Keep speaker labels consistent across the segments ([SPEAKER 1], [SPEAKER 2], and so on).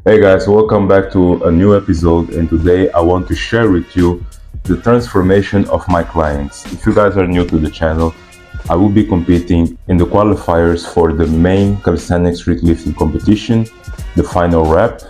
[SPEAKER 1] Hey guys, welcome back to a new episode, and today I want to share with you the transformation of my clients. If you guys are new to the channel, I will be competing in the qualifiers for the main calisthenics street lifting competition, the final rep,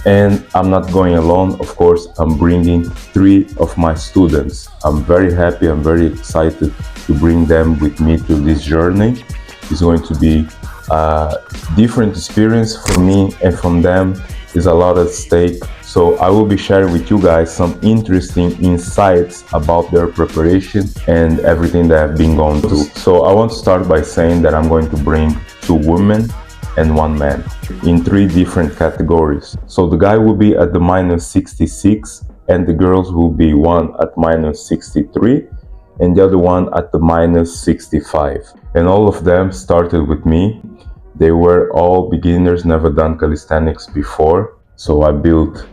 [SPEAKER 1] and I'm not going alone. Of course, I'm bringing 3 of my students. I'm very happy, I'm very excited to bring them with me to this journey. It's going to be a different experience for me and from them. Is a lot at stake, so I will be sharing with you guys some interesting insights about their preparation and everything that I've been going through. So I want to start by saying that I'm going to bring 2 women and 1 man in 3 different categories. So the guy will be at the -66 and the girls will be one at -63 and the other one at the -65. And all of them started with me. They were all beginners, never done calisthenics before. So I built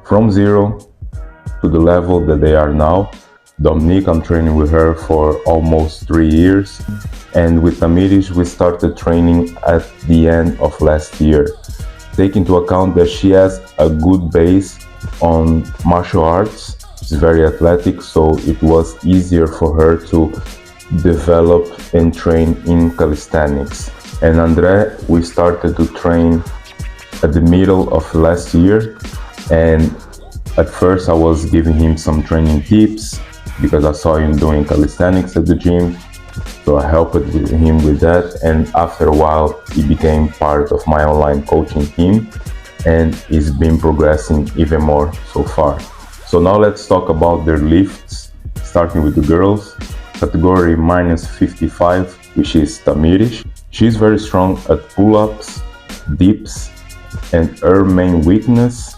[SPEAKER 1] from zero to the level that they are now. Dominique, I'm training with her for almost 3 years. And with Tamiris, we started training at the end of last year. Take into account that she has a good base on martial arts. She's very athletic, so it was easier for her to develop and train in calisthenics. And Andre, we started to train at the middle of last year, and at first I was giving him some training tips because I saw him doing calisthenics at the gym, so I helped him with that, and after a while he became part of my online coaching team and he's been progressing even more so far. So now let's talk about their lifts, starting with the girls. Category -55, which is Tamiris. She's very strong at pull-ups, dips, and her main weakness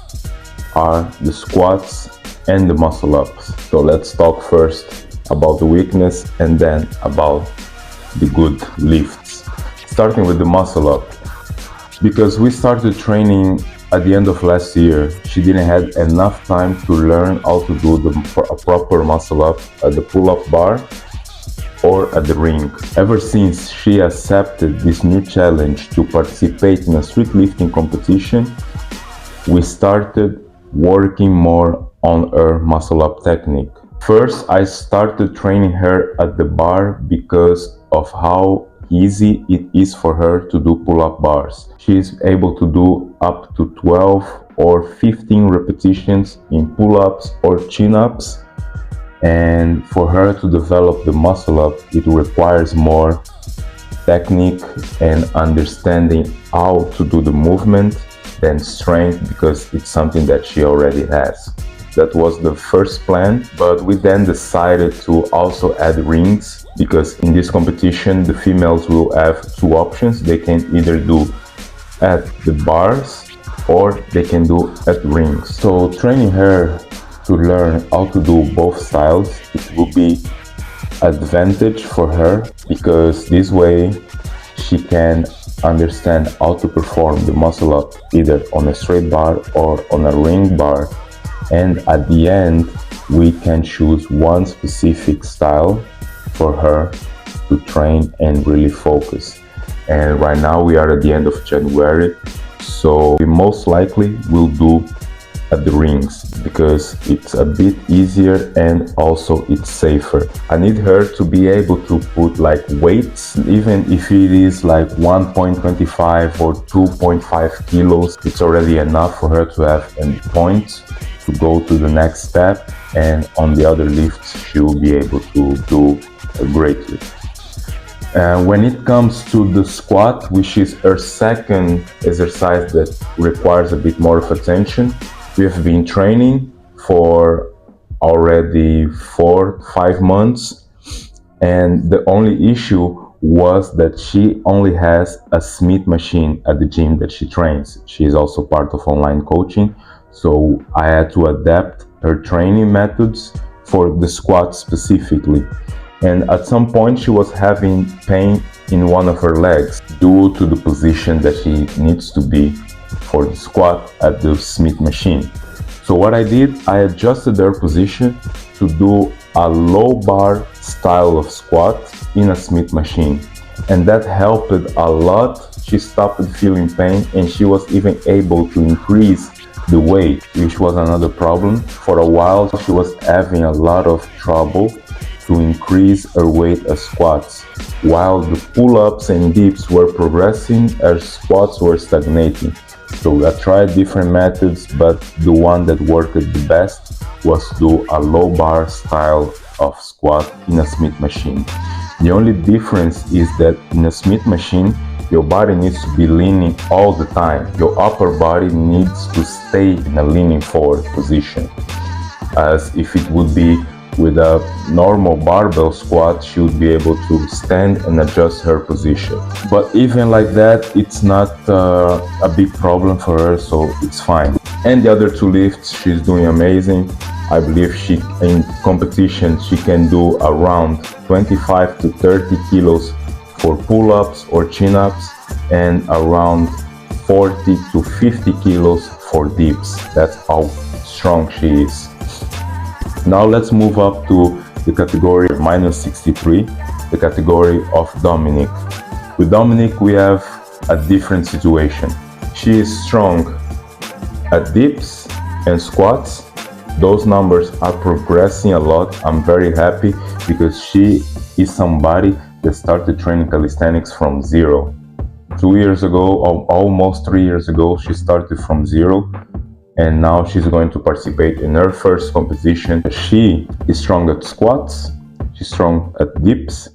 [SPEAKER 1] are the squats and the muscle-ups. So let's talk first about the weakness and then about the good lifts. Starting with the muscle-up. Because we started training at the end of last year, she didn't have enough time to learn how to do a proper muscle-up at the pull-up bar or at the ring. Ever since she accepted this new challenge to participate in a street lifting competition, we started working more on her muscle up technique. First, I started training her at the bar because of how easy it is for her to do pull-up bars. She is able to do up to 12 or 15 repetitions in pull-ups or chin-ups. And for her to develop the muscle up, it requires more technique and understanding how to do the movement than strength, because it's something that she already has. That was the first plan, but we then decided to also add rings, because in this competition the females will have 2 options. They can either do at the bars or they can do at rings. So training her to learn how to do both styles, it will be advantage for her, because this way she can understand how to perform the muscle up either on a straight bar or on a ring bar, and at the end we can choose one specific style for her to train and really focus. And right now we are at the end of January, so we most likely will do at the rings because it's a bit easier and also it's safer. I need her to be able to put like weights, even if it is like 1.25 or 2.5 kilos, it's already enough for her to have a point to go to the next step, and on the other lifts she will be able to do a great lift. When it comes to the squat, which is her second exercise that requires a bit more of attention, we have been training for already 4-5 months, and the only issue was that she only has a Smith machine at the gym that she trains. She is also part of online coaching, so I had to adapt her training methods for the squat specifically. And at some point she was having pain in one of her legs due to the position that she needs to be for the squat at the Smith machine. So what I did, I adjusted her position to do a low bar style of squat in a Smith machine, and that helped a lot. she stopped feeling pain, and she was even able to increase the weight, which was another problem. For a while, she was having a lot of trouble to increase her weight at squats. While the pull-ups and dips were progressing, her squats were stagnating. So I tried different methods, but the one that worked the best was to do a low bar style of squat in a Smith machine. The only difference is that in a Smith machine, your body needs to be leaning all the time. Your upper body needs to stay in a leaning forward position. As if it would be with a normal barbell squat, she would be able to stand and adjust her position. But even like that, it's not a big problem for her, so it's fine. And the other two lifts, she's doing amazing. I believe in competition, she can do around 25 to 30 kilos for pull-ups or chin-ups, and around 40 to 50 kilos for dips. That's how strong she is. Now let's move up to the category -63, the category of Dominic. With Dominic, we have a different situation. She is strong at dips and squats. Those numbers are progressing a lot. I'm very happy because she is somebody that started training calisthenics from zero. 2 years ago, or almost 3 years ago, she started from zero, and now she's going to participate in her first competition. She is strong at squats, she's strong at dips,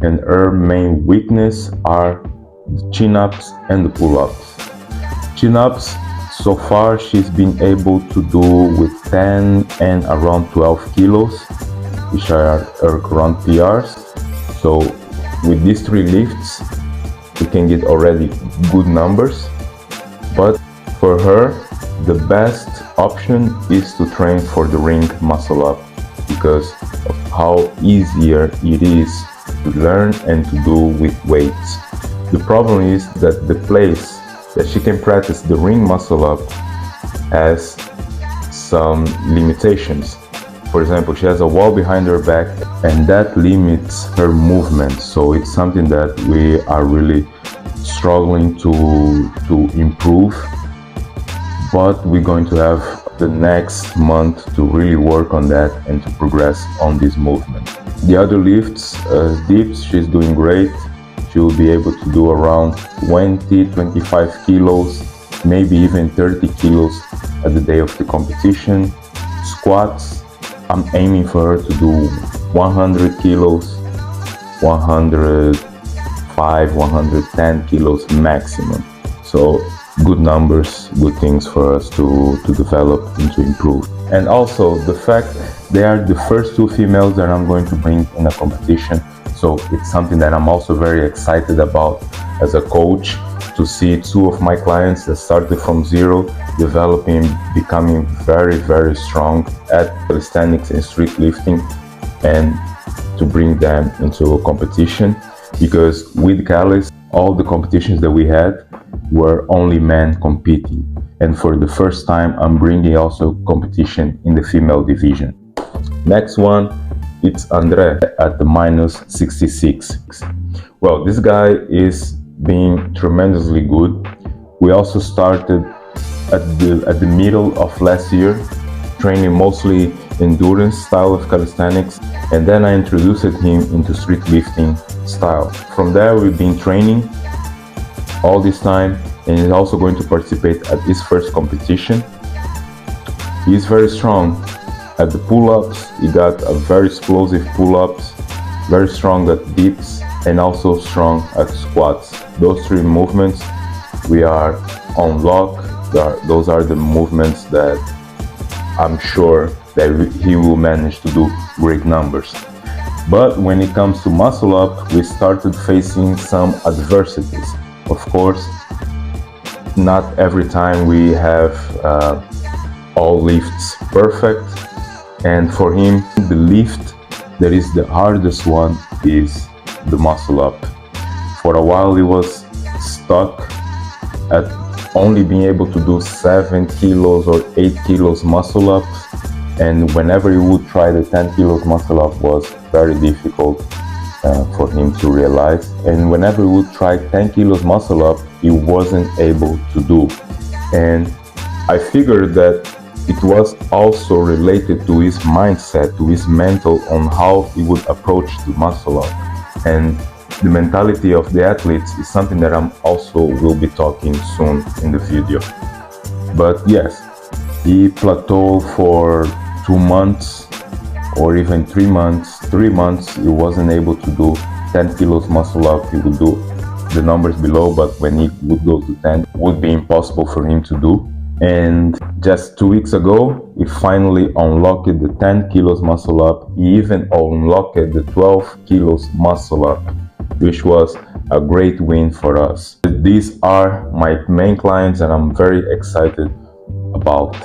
[SPEAKER 1] and her main weakness are the chin-ups and the pull-ups. Chin-ups, so far she's been able to do with 10 and around 12 kilos, which are her current PRs. So with these three lifts, we can get already good numbers. But for her, the best option is to train for the ring muscle up, because of how easier it is to learn and to do with weights. The problem is that the place that she can practice the ring muscle up has some limitations. For example, she has a wall behind her back, and that limits her movement. So it's something that we are really struggling to improve. But we're going to have the next month to really work on that and to progress on this movement. The other lifts, dips, she's doing great. She will be able to do around 20-25 kilos, maybe even 30 kilos at the day of the competition. Squats, I'm aiming for her to do 100 kilos, 105, 110 kilos maximum. So good numbers, good things for us to develop and to improve. And also the fact they are the first two females that I'm going to bring in a competition. So it's something that I'm also very excited about as a coach, to see two of my clients that started from zero, developing, becoming very, very strong at calisthenics and street lifting, and to bring them into a competition. Because with Calis, all the competitions that we had were only men competing. And for the first time, I'm bringing also competition in the female division. Next one, it's Andre at the -66. Well, this guy is being tremendously good. We also started at the middle of last year, training mostly endurance style of calisthenics, and then I introduced him into street lifting style. From there, we've been training all this time, and he's also going to participate at his first competition. He's very strong at the pull-ups. He got a very explosive pull-ups, very strong at dips, and also strong at squats. Those three movements, we are on lock. Those are the movements that I'm sure that he will manage to do great numbers. But when it comes to muscle up, we started facing some adversities. Of course, not every time we have all lifts perfect. And for him, the lift that is the hardest one is the muscle up. For a while, he was stuck at only being able to do 7 kilos or 8 kilos muscle ups. And whenever he would try the 10 kilos muscle up, was very difficult. for him to realize. And whenever we would try 10 kilos muscle up, he wasn't able to do. And I figured that it was also related to his mindset, to his mental on how he would approach the muscle up. And the mentality of the athletes is something that I'm also will be talking soon in the video. But yes, he plateaued for 2 months or even 3 months. 3 months he wasn't able to do 10 kilos muscle up. He would do the numbers below, but when he would go to 10, it would be impossible for him to do. And just 2 weeks ago, he finally unlocked the 10 kilos muscle up. He even unlocked the 12 kilos muscle up, which was a great win for us. These are my main clients, and I'm very excited about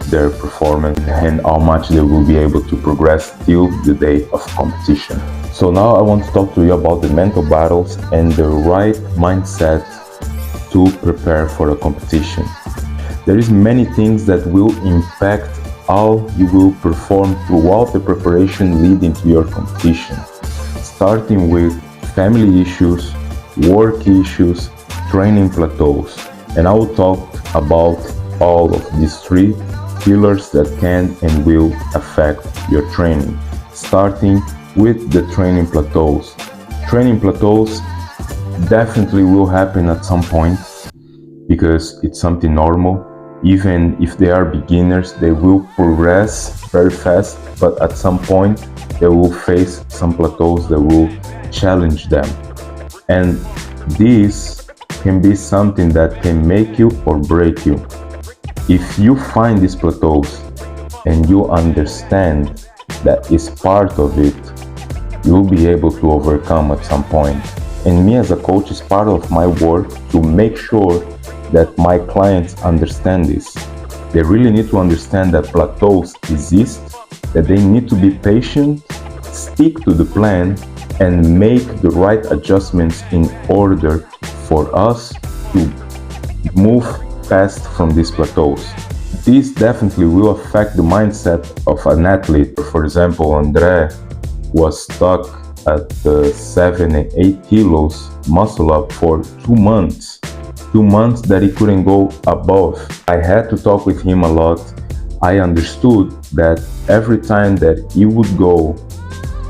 [SPEAKER 1] their performance and how much they will be able to progress till the day of competition. So now I want to talk to you about the mental battles and the right mindset to prepare for a competition. There is many things that will impact how you will perform throughout the preparation leading to your competition, starting with family issues, work issues, training plateaus. And I will talk about all of these 3 pillars that can and will affect your training, starting with the training plateaus. Training plateaus definitely will happen at some point because it's something normal. Even if they are beginners, they will progress very fast, but at some point they will face some plateaus that will challenge them. And this can be something that can make you or break you. If you find these plateaus and you understand that is part of it, you'll be able to overcome at some point. And me as a coach, is part of my work to make sure that my clients understand this. They really need to understand that plateaus exist, that they need to be patient, stick to the plan, and make the right adjustments in order for us to move fast from these plateaus. This definitely will affect the mindset of an athlete. For example, Andre was stuck at 7 and 8 kilos muscle up for 2 months. 2 months that he couldn't go above. I had to talk with him a lot. I understood that every time that he would go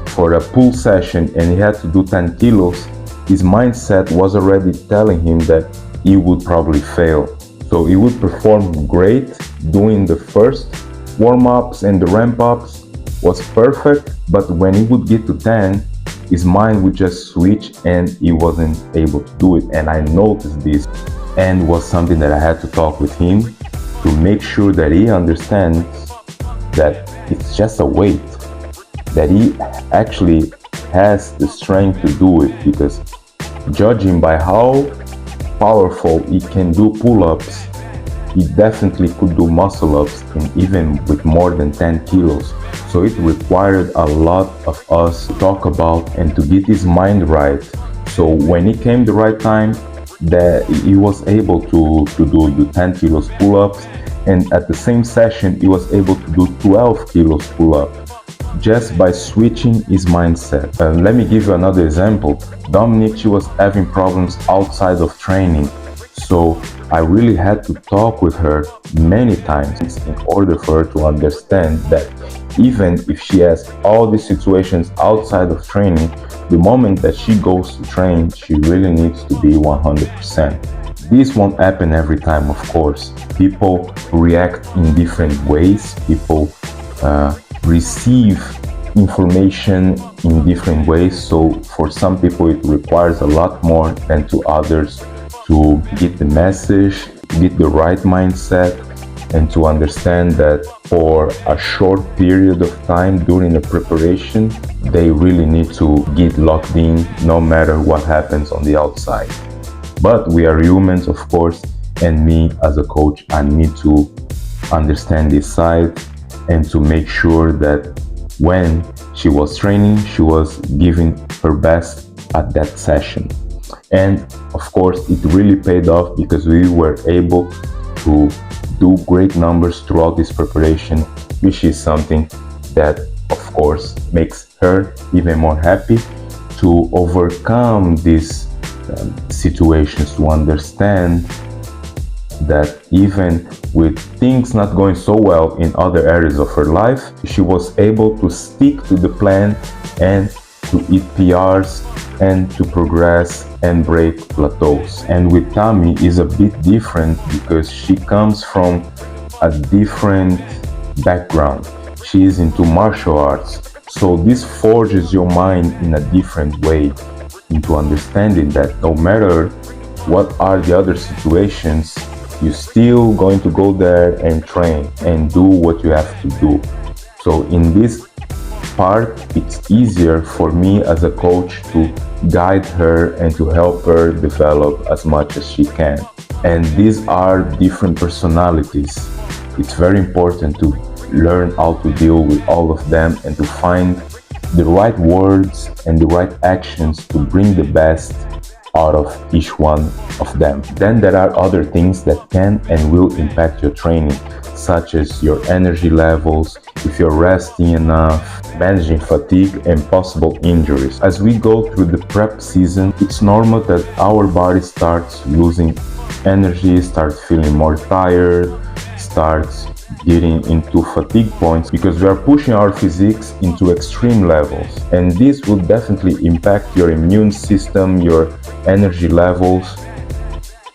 [SPEAKER 1] for a pull session and he had to do 10 kilos, his mindset was already telling him that he would probably fail. So he would perform great doing the first warm-ups and the ramp-ups was perfect, but when he would get to 10, his mind would just switch and he wasn't able to do it. And I noticed this, and was something that I had to talk with him to make sure that he understands that it's just a weight, that he actually has the strength to do it, because judging by how powerful he can do pull-ups, he definitely could do muscle-ups, and even with more than 10 kilos. So it required a lot of us to talk about and to get his mind right. So when it came the right time, that he was able to do the 10 kilos pull-ups, and at the same session he was able to do 12 kilos pull-up just by switching his mindset. Let me give you another example. Dominique, she was having problems outside of training, so I really had to talk with her many times in order for her to understand that even if she has all these situations outside of training, the moment that she goes to train, she really needs to be 100%. This won't happen every time, of course. People react in different ways. People receive information in different ways. So for some people, it requires a lot more than to others to get the message, get the right mindset, and to understand that for a short period of time during the preparation, they really need to get locked in no matter what happens on the outside. But we are humans, of course, and me as a coach, I need to understand this side and to make sure that when she was training, she was giving her best at that session. And of course, it really paid off because we were able to do great numbers throughout this preparation, which is something that, of course, makes her even more happy to overcome these situations, to understand that even with things not going so well in other areas of her life, she was able to stick to the plan and to hit PRs and to progress and break plateaus. And with Tammy is a bit different because she comes from a different background. She is into martial arts. So this forges your mind in a different way into understanding that no matter what are the other situations, you're still going to go there and train and do what you have to do. So in this part, it's easier for me as a coach to guide her and to help her develop as much as she can. And these are different personalities. It's very important to learn how to deal with all of them and to find the right words and the right actions to bring the best out of each one of them. Then there are other things that can and will impact your training, such as your energy levels, if you're resting enough, managing fatigue and possible injuries. As we go through the prep season, it's normal that our body starts losing energy, starts feeling more tired, starts getting into fatigue points because we are pushing our physiques into extreme levels, and this will definitely impact your immune system, your energy levels,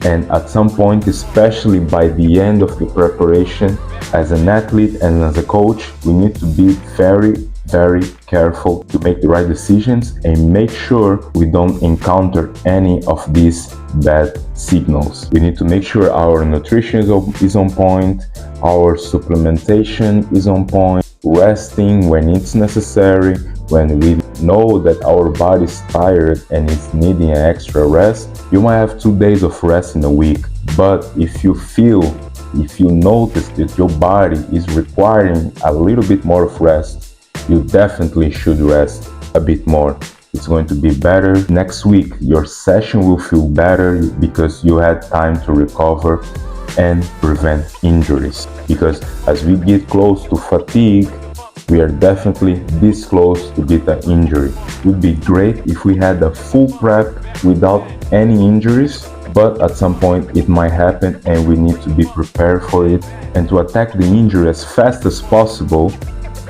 [SPEAKER 1] and at some point, especially by the end of the preparation, as an athlete and as a coach, we need to be very careful to make the right decisions and make sure we don't encounter any of these bad signals. We need to make sure our nutrition is on point, our supplementation is on point, resting when it's necessary, when we know that our body is tired and is needing an extra rest. You might have 2 days of rest in a week, but if you notice that your body is requiring a little bit more of rest, you definitely should rest a bit more. It's going to be better. Next week, your session will feel better because you had time to recover and prevent injuries. Because as we get close to fatigue, we are definitely this close to get an injury. It would be great if we had a full prep without any injuries, but at some point it might happen and we need to be prepared for it and to attack the injury as fast as possible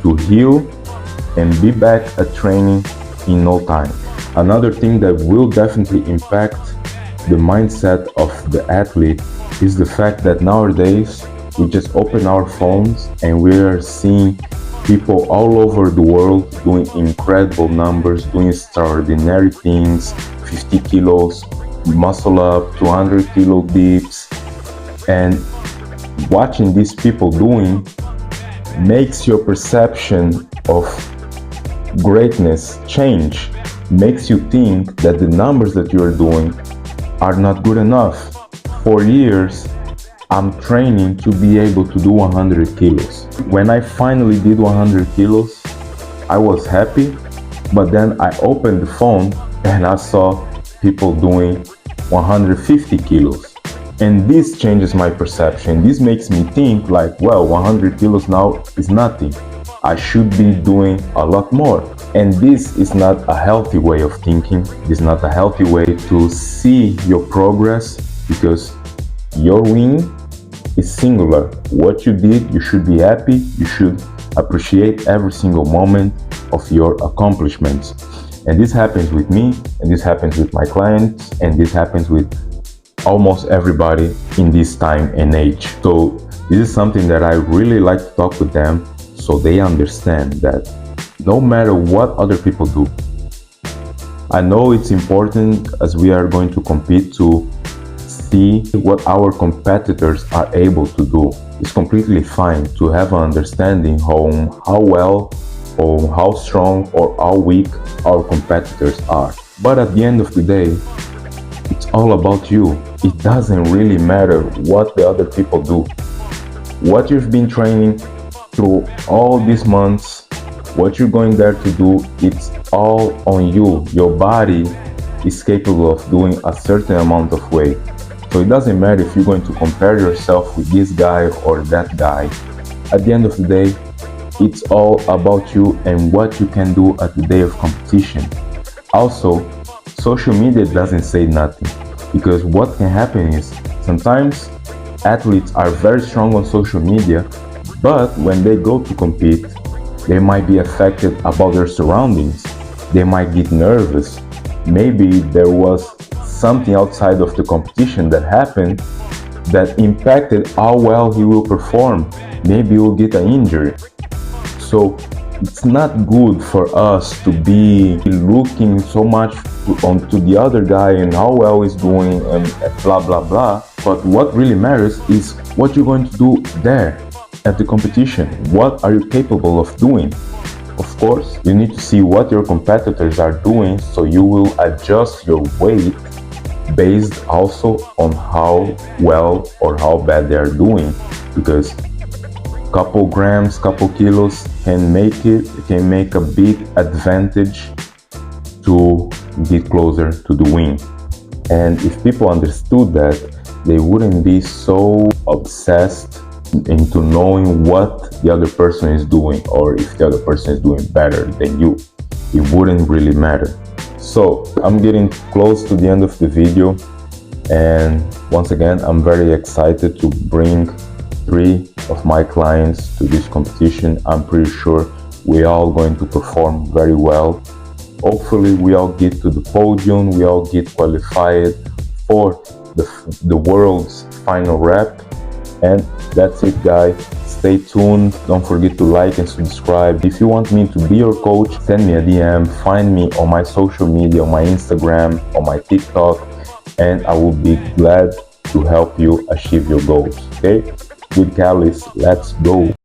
[SPEAKER 1] to heal and be back at training in no time. Another thing that will definitely impact the mindset of the athlete is the fact that nowadays we just open our phones and we are seeing people all over the world doing incredible numbers, doing extraordinary things, 50 kilos muscle up, 200 kilo dips, and watching these people doing makes your perception of greatness change, makes you think that the numbers that you are doing are not good enough. For years, I'm training to be able to do 100 kilos. When I finally did 100 kilos, I was happy, but then I opened the phone and I saw people doing 150 kilos. And this changes my perception. This makes me think like, well, 100 kilos now is nothing. I should be doing a lot more. And this is not a healthy way of thinking. This is not a healthy way to see your progress, because your win is singular. What you did, you should be happy. You should appreciate every single moment of your accomplishments. And this happens with me, and this happens with my clients, and this happens with almost everybody in this time and age. So this is something that I really like to talk with them, so they understand that no matter what other people do, I know it's important as we are going to compete to see what our competitors are able to do. It's completely fine to have an understanding on how well or how strong or how weak our competitors are. But at the end of the day, it's all about you. It doesn't really matter what the other people do. What you've been training through all these months, what you're going there to do, it's all on you. Your body is capable of doing a certain amount of weight. So it doesn't matter if you're going to compare yourself with this guy or that guy. At the end of the day, it's all about you and what you can do at the day of competition. Also, social media doesn't say nothing, because what can happen is sometimes athletes are very strong on social media, but when they go to compete, they might be affected about their surroundings. They might get nervous. Maybe there was something outside of the competition that happened that impacted how well he will perform. Maybe he will get an injury. So it's not good for us to be looking so much onto the other guy and how well he's doing and blah blah blah. But what really matters is what you're going to do there at the competition. What are you capable of doing? Of course, you need to see what your competitors are doing, so you will adjust your weight based also on how well or how bad they are doing, because couple grams, couple kilos can make a big advantage to get closer to the win. And if people understood that, they wouldn't be so obsessed into knowing what the other person is doing, or if the other person is doing better than you. It wouldn't really matter. So I'm getting close to the end of the video, and once again I'm very excited to bring 3 of my clients to this competition. I'm pretty sure we all going to perform very well. Hopefully we all get to the podium, we all get qualified for the world's final rep. And that's it, guys. Stay tuned. Don't forget to like and subscribe. If you want me to be your coach, send me a DM. Find me on my social media, on my Instagram, on my TikTok, and I will be glad to help you achieve your goals. Okay? Good Callis, let's go.